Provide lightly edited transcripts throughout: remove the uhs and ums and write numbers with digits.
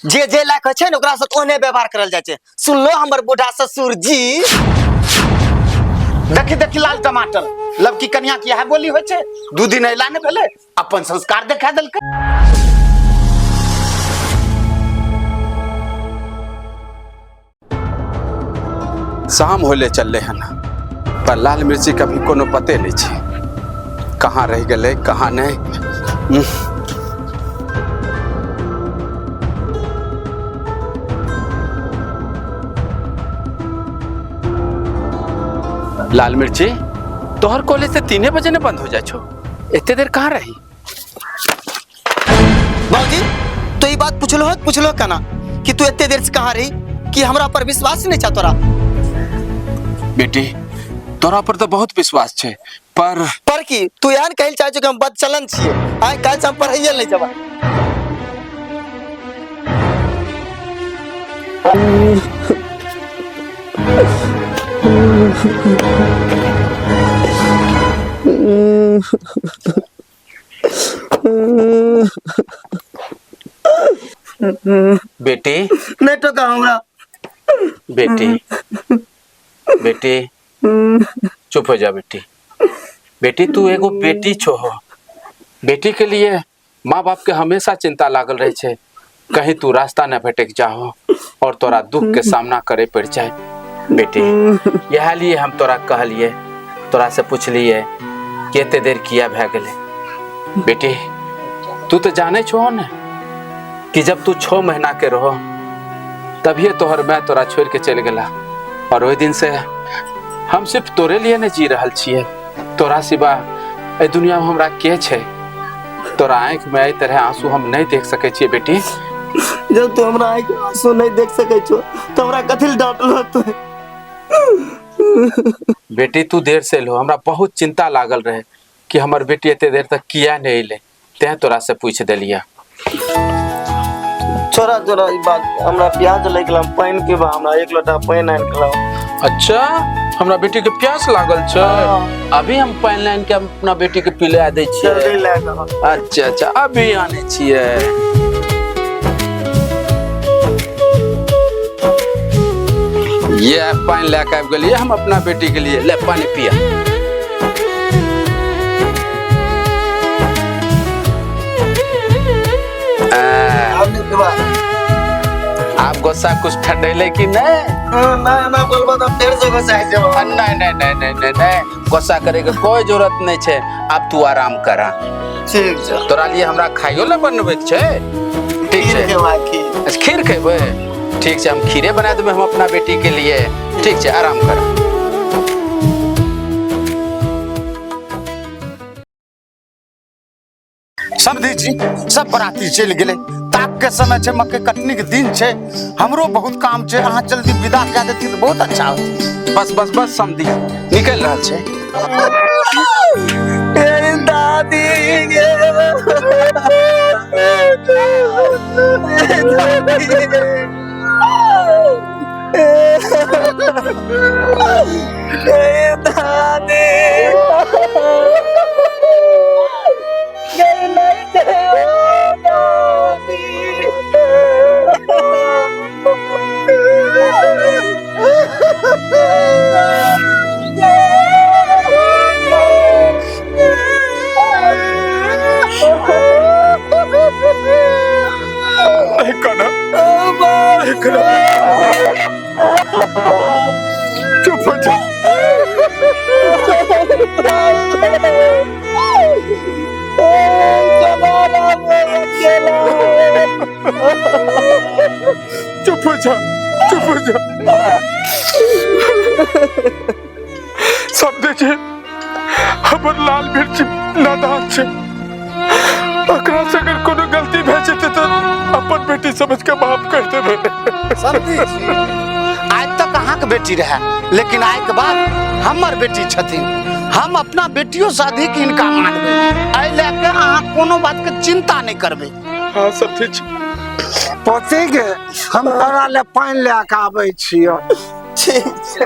जे जे लायक है छे न ओकरा साथ ओने व्यवहार करल जाय छे। सुन लो हमर बूढ़ा ससुर जी। देखी देखी लाल टमाटर लवकी कन्या की है बोली होय छे। 2 दिन अइला ने भेले अपन संस्कार देखा देलकै। शाम होले चलले हन पर लाल मिर्ची कभी कोनो पते नहीं छे कहाँ रह गए कहाँ नहीं। लाल मिर्ची तोहर कॉलेज से 3 बजे ने बंद हो जा छो। इतने देर कहाँ रही? बाबूजी तो ये बात पूछलो कहना कि तू इतने देर से कहाँ रही कि हमरा पर विश्वास नहीं चाह तोरा। बेटी तोरा पर तो बहुत विश्वास छे पर की तू यान कहल चाहे कि हम बदचलन छिए। आइ काल से हम पढ़ाइए नहीं जबा। बेटी नहीं तो हमरा बेटी बेटी चुप हो जा बेटी। बेटी तू एगो बेटी छो। बेटी के लिए माँ बाप के हमेशा चिंता लागल रहे छे कहीं तू रास्ता न भटक जाओ और तोरा दुख के सामना करे पड़ जाए। बेटी यह लिए हम तोरा कहलिए तोरा से पूछलिए केते देर किया भै गेले। बेटी तू तो जाने छो न कि जब तू 6 महीना के रहो तभी तोहर मैं तोरा छोड़ के चल गला और वही दिन से हम सिर्फ तोरे लिए न जी रहल छिए। तोरा सिवा ए दुनिया में हमरा के छे? तोरा आँख में एई तरह आंसू हम नहीं देख सके छिए बेटी। जब तू हमरा आँख में आंसू नहीं देख सके छो तो हमरा कथिल डांटलो तू? बेटी तू देर से लो हमरा बहुत चिंता लागल रहे कि हमर बेटी इतने देर तक किया नहीं ले ते तोरा से पूछ देलिया। छोरा छोरा ई बात हमरा प्याज लगला पानी के बा हमरा 1 लोटा पानी आन के लाओ। अच्छा हमरा बेटी के प्यास लागल छ। अभी हम पानी लाइन के अपना बेटी के पिला दे छिए। जल्दी ले आओ। अच्छा अच्छा अभी आने छिए। ये पानी लेके आबि गेलिए हम अपना बेटी के लिए। ले पानी पिया। आप गोसा कुछ ठंडेले कि नहीं? ना बोलबा तो फिर से गोसा जाओ। नहीं गोसा करे के कोई जरूरत नहीं छे। अब तू आराम करा। ठीक छै। तोरा लिए हमरा खाइयो ले बनबे के छे। ठीक छे। अच्छा खीर खेबे? ठीक छे हम खीरे बना देबे हम अपना बेटी के लिए। ठीक छे आराम कर। समझी जी सब बराती चल गेले। ताक के समय छे मक्के कटनी के दिन छे। हमरो बहुत काम छे अहाँ जल्दी विदा कय देती तो बहुत अच्छा होती। बस समझी निकल रहा छे। ए दादी गे दादी चुप हो जा। चुप हो जा चुप हो जा। सब देखिए हमर लाल मिर्च नादान छे। अकरा से अगर कोनो गलती भे जेते तो अपन बेटी समझ के माफ कर देबे। समझी आज तक अहाँ के बेटी रहे लेकिन आज के बाद हमर बेटी छथिन। हम अपना बेटियों से अधिक इनका मानबे। आई लेके अहाँ कोनो बात के चिंता नहीं करबे। हां सब ठीक छै। पोते के हम तोरा ले पानी ले के आबै छियो। ठीक छै।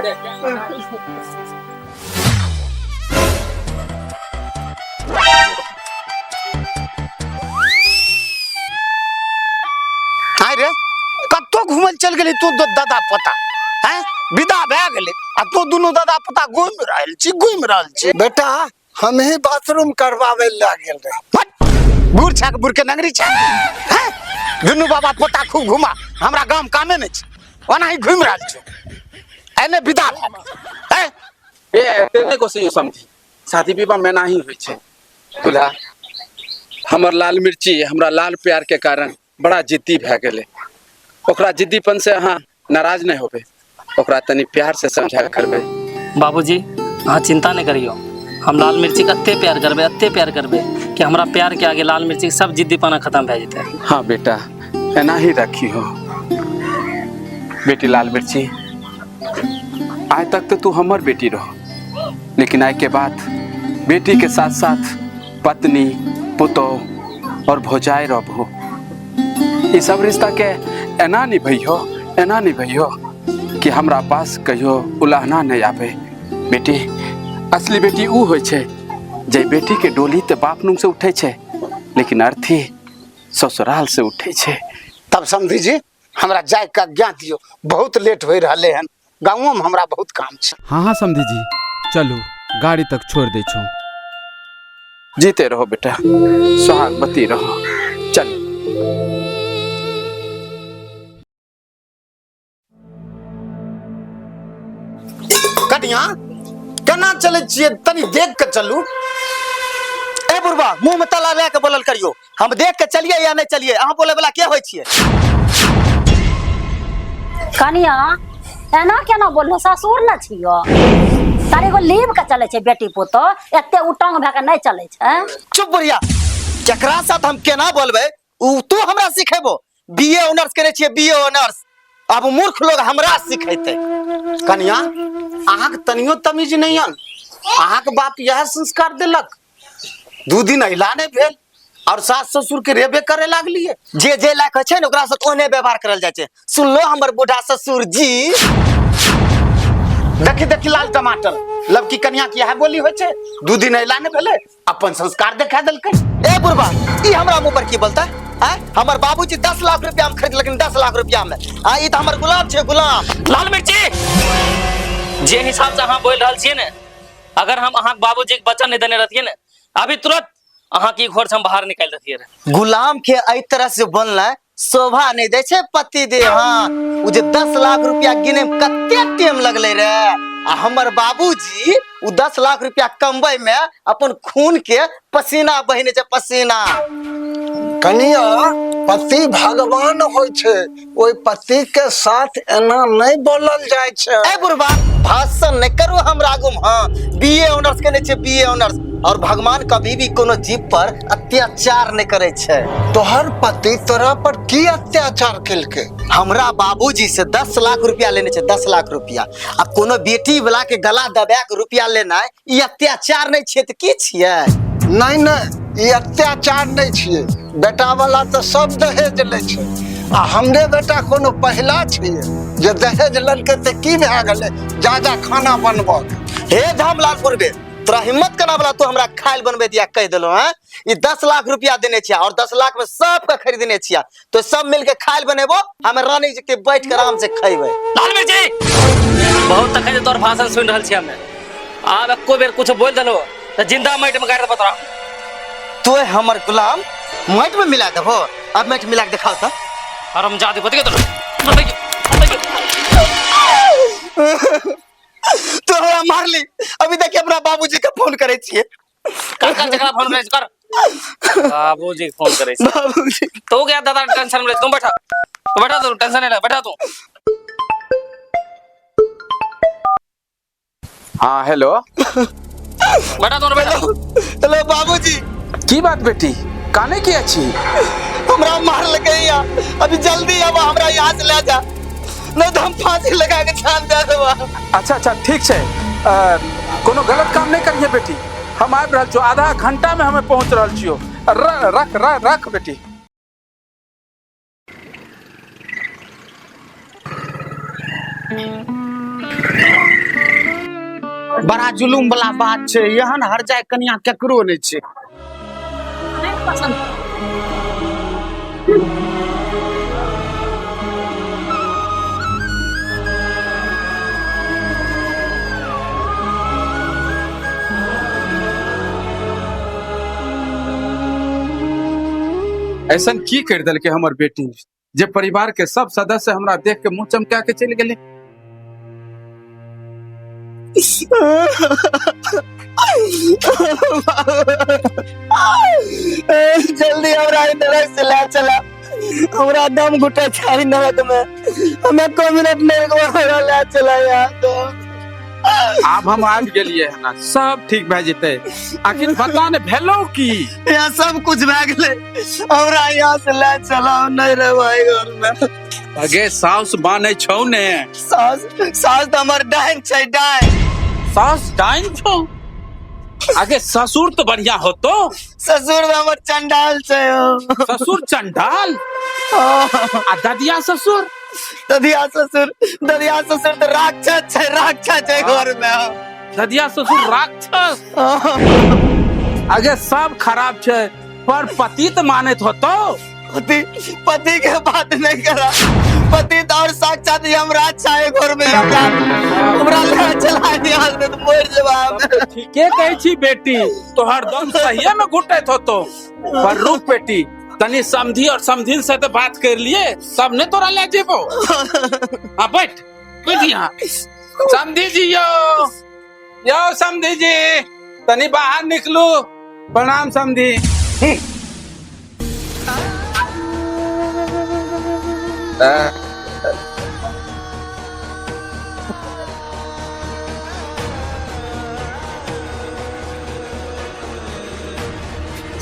आइ रे कतो घूमल चल गेली तू दादा पोता हैं विदा भए गेले आ तो दोनों दादा पोता घूम रहल छी बेटा हम ही बाथरूम करवावे ला गेल रहे बूढ़ छाक बूढ़ के नंगरी छा हैं दुनू बाबा पोता खूब घुमा हमरा गांव कामे में छी ओना ही घूम रहल छी एने विदा हैं ए तेने को से समझी शादी विवाह में नहीं होई छे दुल्हा हमर लाल मिर्ची हमरा लाल प्यार के कारण बड़ा जिद्दी भए गेले ओकरा जिद्दीपन से अहाँ नाराज नहीं होबे ओकरा तनी प्यार से समझा करबे बाबूजी अहाँ चिंता नहीं करियो हम लाल मिर्ची के अत्ते प्यार करबे कि हमरा प्यार के आगे लाल मिर्ची के सब जिद्दीपना खत्म भए जेते। हाँ बेटा एना ही रखी हो बेटी लाल मिर्ची आज तक तो तू हमर बेटी रहो लेकिन आज के बाद बेटी के साथ साथ पत्नी पुतोह और भौजाई रहो ये सब रिश्ता के एना निभैयो कि हमरा पास कहियो उलाहना नहीं आवे बेटी असली बेटी ऊ होय छे जे बेटी के डोली ते बाप नुंग से उठे छे लेकिन अर्थी ससुराल से उठे छे। तब समझी जी हमरा जाय का ज्ञान दियो बहुत लेट हो रहले हन गाँव में हमरा बहुत काम छे। हाँ समधी जी चलू गाड़ी तक छोड़ दे छो। जीते रहो बेटा सुहागवती रहो चल। कनिया केना चले छिए तनी देख के चलू। ए बुढ़वा मुंह में ताला लगा के बोलल करियो हम देख के चलिए या नहीं चलिए अहाँ बोले वाला के होय छिए। कनिया एना केना बोललो ससुर न छियो तारे को लीव के चले छे बेटी पुतो एते उटंग भए के नहीं चले छे। चुप बुढ़िया केकरा साथ हम केना बोलबे उ तू हमरा सिखेबो बीए ऑनर्स करे छिए बीए ऑनर्स अब मूर्ख लोग हमरा सिखेते। कनिया अहाँ के तनियो तमीज नहीं हन अहाँ के बाप यह संस्कार देलक 2 दिन अहिला नहीं भेल और सास ससुर के रेबे करे लागलिए जे लायक छै न ओकरा से कोने व्यवहार करल जाय छै। सुन लो हमर बूढ़ा ससुर जी देखी लाल टमाटर लबकी कन्या की यह बोली होय छै 2 दिन अहिला नहीं भेले अपन संस्कार देखा देलकै। ए बुढ़वा ई हमरा मुंह पर की बोलता है हमर बाबूजी 10 लाख रुपया में खरीद लेकिन 10 लाख रुपया में ई त हमर गुलाम छै गुलाम। लाल मिर्ची जे हिसाब से अहाँ बोल रहल छिए ने अगर हम अहाँ बाबूजी के वचन नहीं देने रहतिए ने अभी तुरंत अहाँ की घर से हम बाहर निकाल देतिए रे। गुलाम के एई तरह से बनला शोभा नहीं दे छै पति दे। हाँ उ जे 10 लाख रुपया गिने में कते टाइम लगले रे आ हमर बाबूजी उ 10 लाख रुपया कमबै में अपन खून के पसीना बहिने छै पसीना। कनिया पति भगवान होय छै ओई पति के साथ एना नहीं बोलल जाय छै। ए बुढ़वा भाषण नहीं करू हमरा गुम। हाँ बीए ऑनर्स केने छै बीए ऑनर्स और भगवान कभी भी कोनो जीव पर अत्याचार नहीं करे छै। तोहर पति तोरा पर की अत्याचार केलके। हमरा बाबूजी से 10 लाख रुपया लेने छै 10 लाख रुपया आ कोनो बेटी वाला के गला दबा के रुपया लेना ई अत्याचार नहीं छै त की छियै। नहीं ये अत्याचार नहीं छिए बेटा वाला तो सब दहेज ले छै आ हमरे बेटा कोनो पहला छिए जे दहेज ललके त की भए गेले ज्यादा खाना बनबो। हे धामलाल पुरबे तोरा हिम्मत केना वाला तू हमरा खाइल बनबे दिया कह देलो हैं। ई 10 लाख रुपया देने छिया और 10 लाख में सब का खरीदने छिया तो सब मिल के खाइल बनेबो हम रानी जी के बैठ के आराम से खइबे। लाल मिर्ची बहुत तक तोर भाषण सुन रहल छी हमें आब एको बेर कुछ बोल देलो त जिंदा माटी में गाड़ देबो तोरा। तो हमर गुलाम माटी में मिला देबो अब माटी मिला के दिखाओ त हरम जादे बत के तो हमरा मार ली अभी तक अपना बाबूजी के फोन करे छिए। कर जकरा फोन करे कर बाबूजी फोन करे छी बाबूजी तो क्या दादा टेंशन में तुम बैठा तू टेंशन नहीं ले बैठा तू। हाँ हेलो बैठा तू बैठा। हेलो बाबूजी की बात बेटी काने की अच्छी हमरा मार लगे या अभी जल्दी अब हमरा यहाँ से ले जा नहीं तो हम फांसी लगा के छान दे देबा। अच्छा ठीक है कोनो गलत काम नहीं करिए बेटी हम आबि रहल छियो आधा घंटा में हमें पहुंच रहल छियो रख बेटी। बड़ा जुलूम वाला बात छै यहन हर जाय कन्या केकरो नहीं छै। ऐसा की कर दिल के हमर बेटी जे परिवार के सब सदस्य हमरा देख के मुंह चमका के चल गेले। जल्दी हमरा ई नरक से ले चला। हमरा दम घुटे छाई नरक में। हमें को मिनट नहीं को हमरा ले चला यार तो। अब हम आबि गेलिए है ना, सब ठीक भए जेते। आखिर पता ने भेलो की यहाँ सब कुछ भए गेले। हमरा यहाँ से ले चला नहीं रह भाई घर में। अगे साउस बाने छौ ने। सास तो हमर डाइन छै डाइन। सास डाइन छौ? आगे ससुर तो बढ़िया हो तो। ससुर में हमर चंडाल छै। ससुर चंडाल आ ददिया ससुर? ददिया ससुर तो राक्षस छै घर में। ददिया ससुर राक्षस? आगे सब खराब छै, पर पति तो मानत हो तो। पति के बात नहीं करा। पति तो और साक्षात यमराज छै घर में। हमरा ले चला दिया तो मर जवाब। ठीके कहै छी बेटी, तो हरदम सहिए में घुटैत हो तो। पर रुक बेटी, तनी समझी और समझिन से तो बात कर लिए, सब ने तोरा ले जेबो। हाँ बैठ यहाँ। समझी जी यो समझी जी, तनी बाहर निकलू। प्रणाम समझी।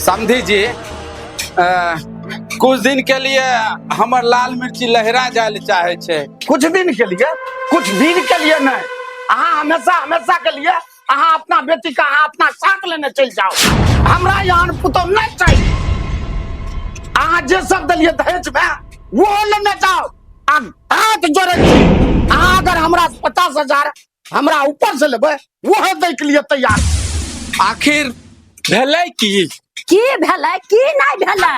समझी जी, कुछ दिन के लिए हमर लाल मिर्ची लहरा जाए चाहे छे। कुछ दिन के लिए नहीं, अहाँ हमेशा के लिए अहाँ अपना बेटी का अहाँ अपना साथ लेने चल जाओ। हमरा यहाँ पुतौ नहीं चाहिए। अहाँ जे सब दिलिए दहेज में वो लेने जाओ। हाथ जोड़े छी, अहाँ अगर हमरा 50,000 हमरा ऊपर से लेबै वो दै के लिए तैयार। आखिर भेलै की भेलै की नहीं भेलै?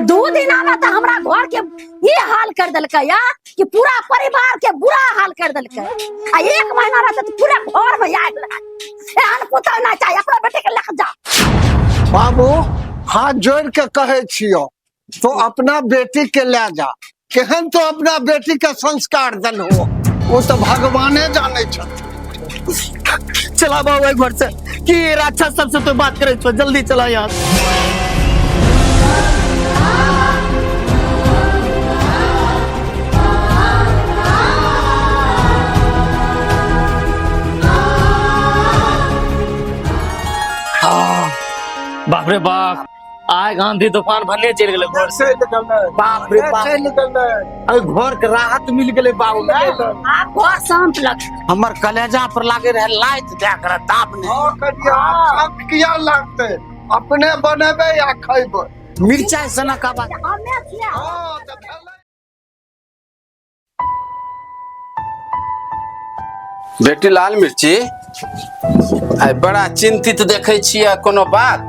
2 दिन में तो हमरा घर के ये हाल कर दिलकै या कि पूरा परिवार के बुरा हाल कर दिलकै। आ 1 महीना रहते तो पूरा घर में आग लगा। एहन पुतौ ना चाहिए, अपना बेटे के लेके जा। बाबू हाथ जोड़ के कहे छियो तो अपना बेटी के ले जा। केहन तो अपना बेटी के संस्कार दल हो, वो तो भगवाने जाने छथिन। चला बाबू एक घर से कि राक्षस सबसे तो बात करे छो। जल्दी चला यार। बाप रे बाप, आय गांधी तूफान भन्ने चल गेले घर से। बाप रे बाप, घर के राहत मिल गेले बाबू। आप घर शांत लग। हमर कलेजा पर लागे रहे लाइट दे कर ताप ने। किया लागते अपने बनेबे या खइबे? मिर्चाई सना का बात। हमें छिया। बेटी लाल मिर्ची, आइ बड़ा चिंतित देखे छियै, कोनो बात?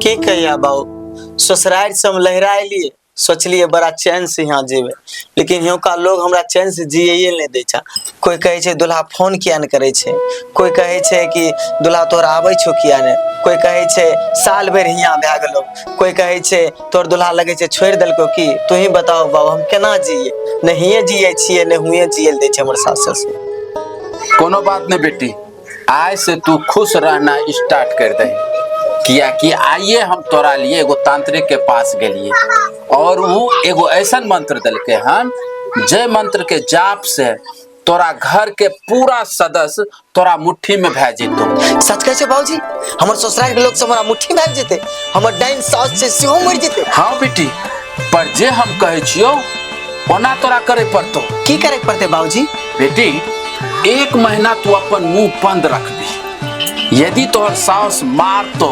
की कहिया बाबू, ससुराल से हम लहरा एलिए, सोचलिए बड़ा चैन से यहाँ जेबे, लेकिन यहाँ का लोग हमरा चैन से जिये नहीं दे छा। कोई कहे छे दुल्हा फोन किया न करे छे, कोई कहे छे कि दुल्हा तोर आवे छो किया ने, कोई कहे छे साल भर यहाँ भए गेलो, कोई कहे छे तोर दुल्हा लगे छे छोड़ देलको की। तू ही बताओ बाबू, हम केना जिये? नहीं जिये छिये ने हुए जिये दे छे हमर सास ससुर। कोनो बात नहीं बेटी, आज से तू खुश रहना स्टार्ट कर दे। किया कि आइए हम तोरा लिए एगो तांत्रिक के पास गेलिए और वो एगो ऐसा मंत्र दिलके हम, जय मंत्र के जाप से तोरा घर के पूरा सदस्य तोरा मुट्ठी में भेज जेतो। सच कहे छे बाबूजी, हमर ससुराल के लोग सब हमरा मुट्ठी में भेज जेते, हमर डाइन सास से सेहो मर जेते। हाँ बेटी, पर जे हम कहे छियो ओना तोरा करे पड़तो। की करे पड़ते बाबूजी? बेटी 1 महीना तू अपन मुंह बंद रखबी। यदि तोहर सास मारतो,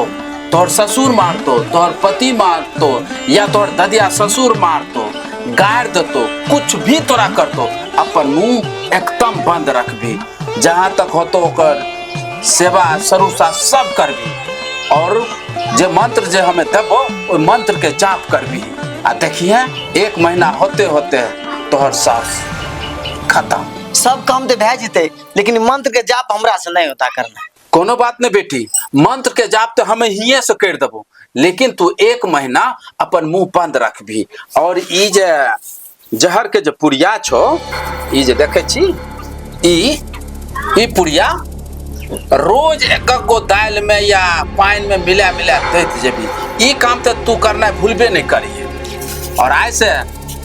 तोहर ससुर मारतो, तोहर पति मारतो या तोहर ददिया ससुर मारतो, गाड़ देतो, कुछ भी तोरा करतो, अपन मुंह एकदम बंद रखबी। जहां तक होतो ओकर सेवा सरुसा सब करबी और जे मंत्र जे हमें देबो ओ मंत्र के जाप करबी। आ देखिए 1 महीना होते होते तोहर सास खत्म। सब काम तो भे जेते, लेकिन मंत्र के जाप हमरा से नहीं होता करना। कोनो बात नहीं बेटी, मंत्र के जाप तो हमें हिये से कर देबो, लेकिन तू 1 महीना अपन मुंह बंद रखबी। और ई जे जहर के जो पुड़िया छो, ई जे देखे छी, ई पुड़िया रोज एक गो दाल में या पानी में मिला मिला दैत जेबी। ई काम तो तू करना भूलबे नहीं करिए। और आज से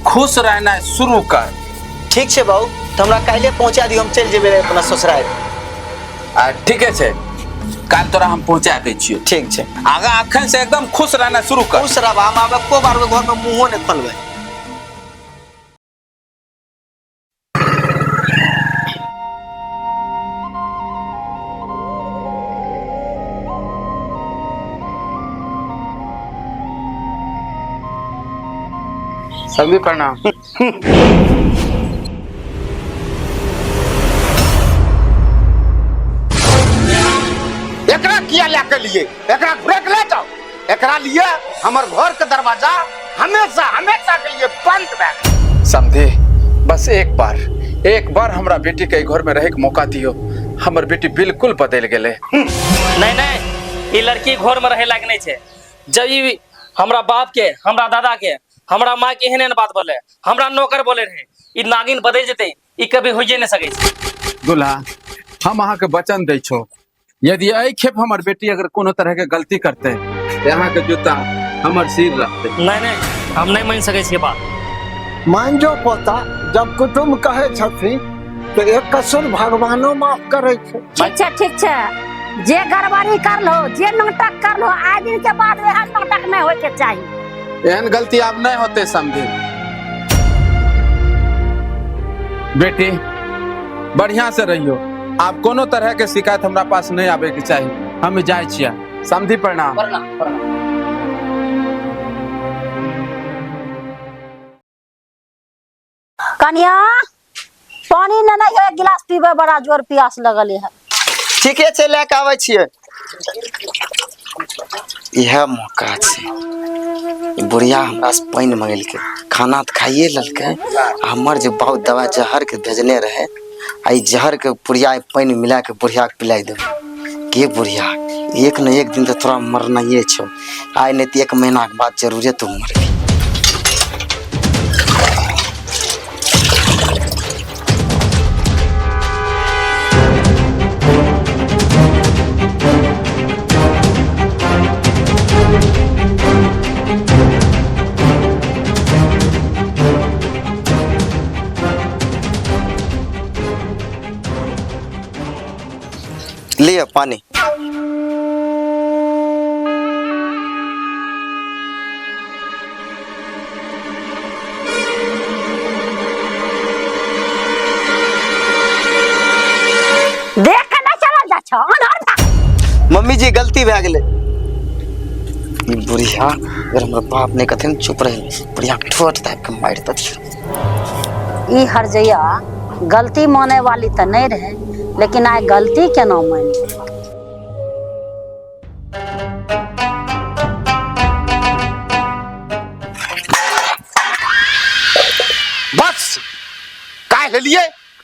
खुश रहना शुरू कर। ठीक है बाबू, तो हमरा काल्हे पहुंचा दियो, हम चल जेबे अपना ससुराल। ठीक है, काल तोरा हम पहुंचा दे छियो। ठीक है, आगा अखन से एकदम खुश रहना शुरू कर। खुश रह, हम आबे को बार घर में मुंहो नहीं खोलबे। सभी प्रणाम। एकरा किया लेके लिए? एकरा ब्रेक ले जाओ। एकरा लिए हमर घर के दरवाजा हमेशा हमेशा के लिए बंद बा। समझे, बस एक बार हमरा बेटी के घर में रहे के मौका दियो। हमर बेटी बिल्कुल बदल गेले। नहीं नहीं, ये लड़की घर में रहे लायक नहीं छे। जब ई हमरा बाप के, हमरा दादा के, हमरा माँ के एहन बात बोले, हमरा नौकर बोले रहे, ई नागिन बदल जेते, ई कभी होइए नहीं सके छे। दूल्हा, हम अहाँ के वचन दै छो, यदि एहि खेप हमर बेटी अगर कोनो तरह के गलती करते तो अहाँ के जूता हमर सिर रखते। नहीं नहीं, हम नहीं मान सके छे बात। मान जो पोता, जब कुटुम्ब कहे छथिन तो एक कसूर भगवानो माफ करे छे। ठीक छे, जे गड़बड़ी कर लो, जे नाटक कर लो, आज दिन के बाद एहन नाटक नहीं होय के चाहिए। एहन गलती अब नहीं होते समझे। बेटी बढ़िया से रहियो, आप कोनो तरह के शिकायत हमरा पास नहीं आवे के चाहिए। हम जाए छिया। समझी, प्रणाम। कन्या, पानी नहीं है, एक गिलास पीबे, बड़ा जोर प्यास लगल है। ठीके छै, लेके आबै छियै। यह मौका छै। बुढ़िया हमरा से पानी मंगेलकै, खाना तो खाइए ललकै। हमर जो बहुत दवा जहर के भेजने रहे, आई जहर के पुड़िया पानी मिला के बुढ़िया के पिलाई देबै। के बुढ़िया, एक न एक दिन तो थोड़ा मरना ये छो। आई नहीं तो 1 महीना के बाद जरूरे तू मरबी। लिया पानी। देख के ना चलल जा छो, अनहर था। मम्मी जी गलती भे गेले। ई बुढ़िया अगर हमर बाप ने कथिन चुप रहे, बुढ़िया ठोट टाइप के मार दतियो। ई हरजैया गलती माने वाली तो नहीं रहे, लेकिन आय गलती केना मान। बस काहे लिए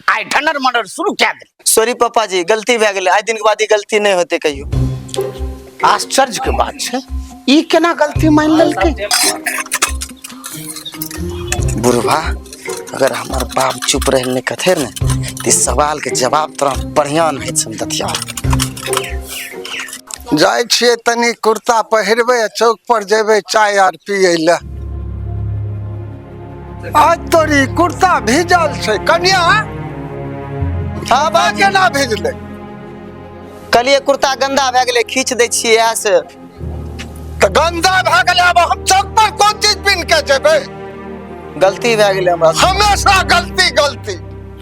आय ढनर मनर शुरू क्या दे। सॉरी पापा जी, गलती भे गेले। आज दिन के बाद ई गलती नहीं होते कहियो। आश्चर्य के बात छे, ई केना गलती मान ललकै? बुढ़वा, अगर हमार बाप चुप रहे ने कथे ने, तो सवाल के जवाब तोरा बढ़िया नहीं समझतिया। जाय छियै तनी कुर्ता पहिरबे, चौक पर जेबे चाय आर पिए ले। आज तोरी कुर्ता भीजल छै कन्या। हाँ बाजी, केना भेजले? कलिए कुर्ता गंदा भे गेले, खींच दै छियै यहाँ से। तो गंदा भे गेले, अब हम चौक पर कोन चीज पिन के जेबे? गलती भे गेले हमरा से। हमेशा गलती गलती।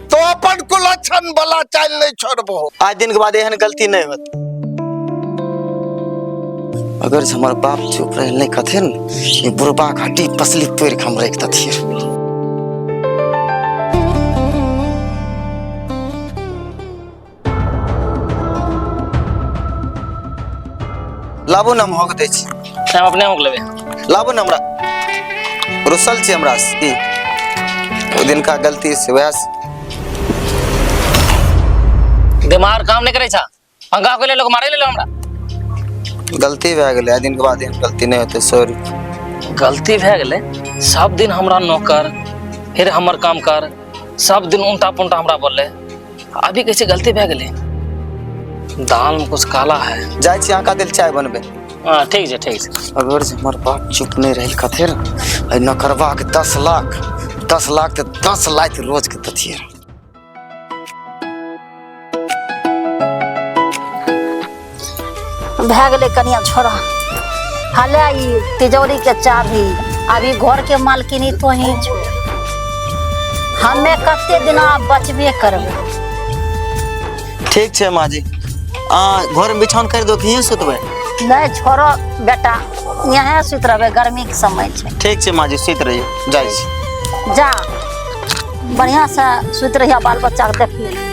तो अपन कुलक्षण वाला चाल नहीं छोड़बो। आज दिन के बाद एहन गलती नहीं होत। अगर हमार बाप चुप रहे नहीं कथे न, ये बुढ़बा का हड्डी पसली तोड़ के हम रख दतिये। लाबो न हम होक दै छी। हम अपने होक लेबे। लाबो न हमरा रुसल छी हमरा से। ओ दिन का गलती से वैस दिमाग काम नहीं करे छा। पंगा को ले लो, मारे ले लो हमरा। गलती भए गेलै, आइ दिन के बाद एहन गलती नहीं होते, सॉरी। गलती भए गेलै। सब दिन हमरा नौकर, फिर हमर काम कर, सब दिन उल्टा पुल्टा हमरा बोलले। अभी कैसे गलती भए गेलै? दाल में कुछ काला है। जाय छी अहाँ दिल चाय बनबे। हाँ ठीक है ठीक है। अगर से हमर बात चुप नहीं रही कथे न नौकरवा के 10 लाख तो 10 लाख रोज के दथिए। भए गेलै कनिया छोरा, हाले ई तिजोरी के चाभी, अभी घर के मालकिनी तो ही छो। हमे कते दिना बचबे करबे। ठीक छे माँ जी, घर में बिछावन कर दो कि यहीं सुतबे? नहीं छोरो बेटा, यहाँ सुत रहबे, गर्मी के समय छे। ठीक छे माँ जी, सुत रहिए, जाय छी। जा बढ़िया से सुत रहिया, बाल बच्चा के देखिए।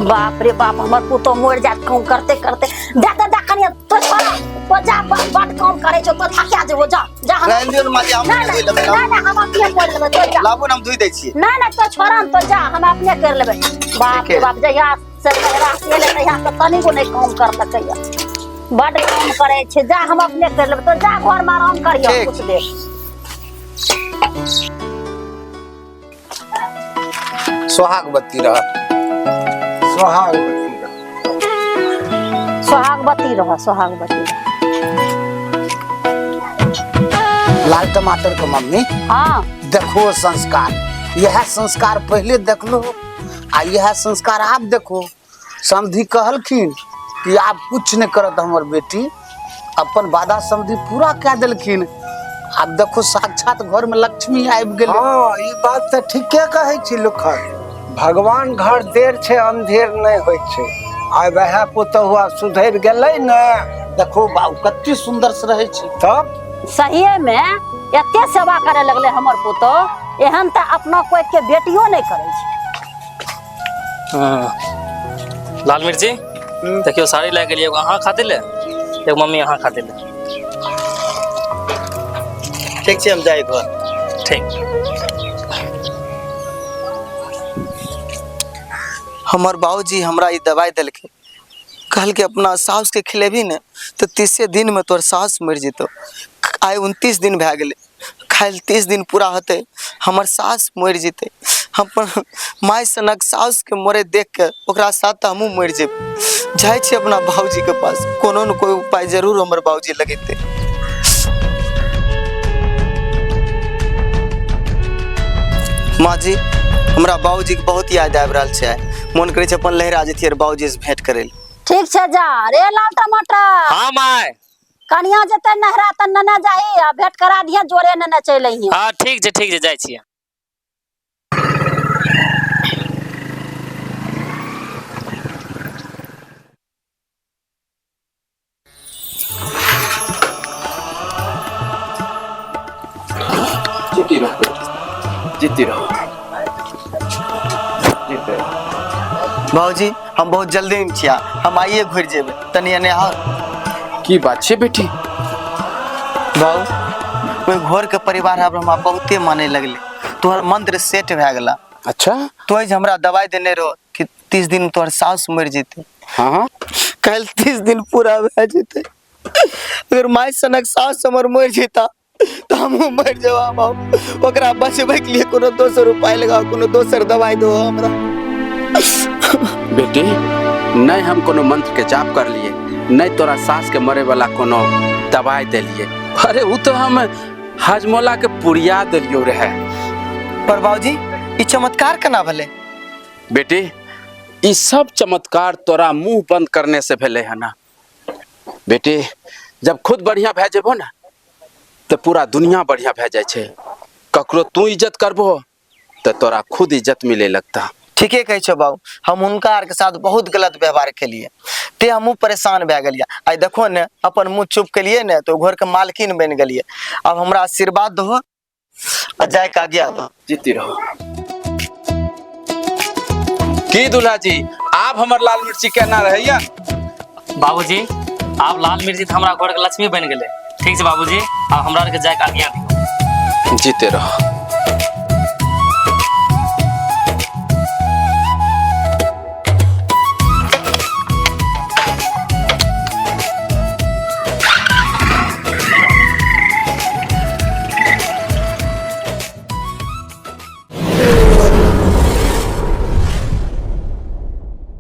बाप रे बाप, हमर पुतो मर जात काम करते करते। दे कनिया तो छोरा, तो जा बड काम करे छो, तो थकिया जेबो। जा जा हम रहन दियो माँ जी, हम नहीं धोइ लेबै। नहीं हम अपने कर लेबे, तो जा लाबू हम धोइ दै छी। नहीं तो छोरा तो जा, हम अपने कर लेबे। बाप रे बाप, जहिया से मेरा से ले तहिया तो तनिको नहीं काम कर सकैया, बड काम करे छे। जा हम अपने कर लेबे, तो जा घर में आराम करियो कुछ देर। सोहाग बत्ती रह, सोहाग बत्ती रह। सोहागवती रह, सोहागवती रह। लाल टमाटर के मम्मी, हाँ देखो संस्कार, यह संस्कार पहले देख लो, आ यह संस्कार आप देखो। समधी कहलखिन कि आप कुछ नहीं करत, हमर बेटी अपन वादा समधी पूरा कह दिलखिन। आप देखो साक्षात घर में लक्ष्मी आबि गेल। हाँ, ये बात तो ठीके कहे छी लुखन। भगवान घर देर छे अंधेर नहीं होय छे। आइ वह पुतहुआ सुधर गेलै न। देखो बाबू कत्ते सुंदर से रहे छी। तब सही में एते सेवा करे लगले हमर पुतो, एहन त अपना कोई के बेटियो नहीं करे छे। लाल मिर्ची देखियो, साड़ी ले गेलिए, एगो अहाँ खातिर ले, एगो मम्मी अहाँ खातिर ले। ठीक छे, हम जाए घर। ठीक। हमर बाबूजी हमरा ई दवाई दिलके, कहल के अपना सास के खिलेबी ने तो 30 दिन में तोर सास मर जेतो। आइ 29 दिन भए गेले, खाइल 30 दिन पूरा होते हमर सास मर जेते। हम अपन माय सनक सास के मरे देख के ओकरा साथ हमहू मर जेब। जाय छी अपना बाबूजी के पास, कोनो न कोई उपाय जरूर हमर बाबूजी लगेते। माँ जी, हमरा बाबूजी के बहुत याद आबि रहल छै। मन करे छै अपन लहरा जतियै बाबूजी से भेंट करे। ठीक छे, जा रे लाल टमाटर। हाँ माय, कनिया जते नहरा त नने जाही, आ भेंट करा दिहे, जोरे नने चल अइहे। हाँ ठीक छै, जाय छियै। जीती रहो, जीती रहो। बाबूजी हम बहुत जल्दी में छिया, हम आइए घुर जेबे तनी एने हाल। की बात छे बेटी? बाबू ओइ घर के परिवार हमरा बहुते माने लगले, तोहर मंत्र सेट भए गेला। अच्छा, तो जे हमरा दवाई देने रहो कि 30 दिन तोहर सास मर जेते। हाँ कल 30 दिन पूरा भए जेते। अगर माय सनक सास हमर मर जेता तो हम मर जावा। बाबू ओकरा बचबे के लिए कोनो दोसर उपाय लगाओ, कोनो दोसर दवाई दो हमरा। बेटी, नहीं हम कोनो मंत्र के जाप कर लिए, नहीं तोरा सास के मरे वाला कोनो दवाई दिलिए। अरे वो तो हम हजमोला के पुड़िया दिलियो रहे। पर बाबूजी ई चमत्कार केना भले? बेटी, ई सब चमत्कार तोरा मुंह बंद करने से भेले है ना। बेटी, जब खुद बढ़िया भे जेबो ना तो पूरा दुनिया बढ़िया भे जाए छे। ककरो तू इज्जत करबो तो तोरा खुद इज्जत मिले लगता। ठीके कहे छो बाबू, हम उनका आर के साथ बहुत गलत व्यवहार के लिए ते हमहू परेशान भए गेलिए। आई देखो ने अपन मुंह चुप के लिए ने तो घर के मालकिन बन गेलिए। अब हमरा आशीर्वाद दो आ जाय का गया दो। जीती रहो। की दूल्हा जी, आप हमर लाल मिर्ची कहना रहिया? बाबूजी आप लाल मिर्ची तो हमरा घर के लक्ष्मी बन गेले। ठीक है बाबूजी, अब हमरा के जाय का आज्ञा दियो। जीते रहो।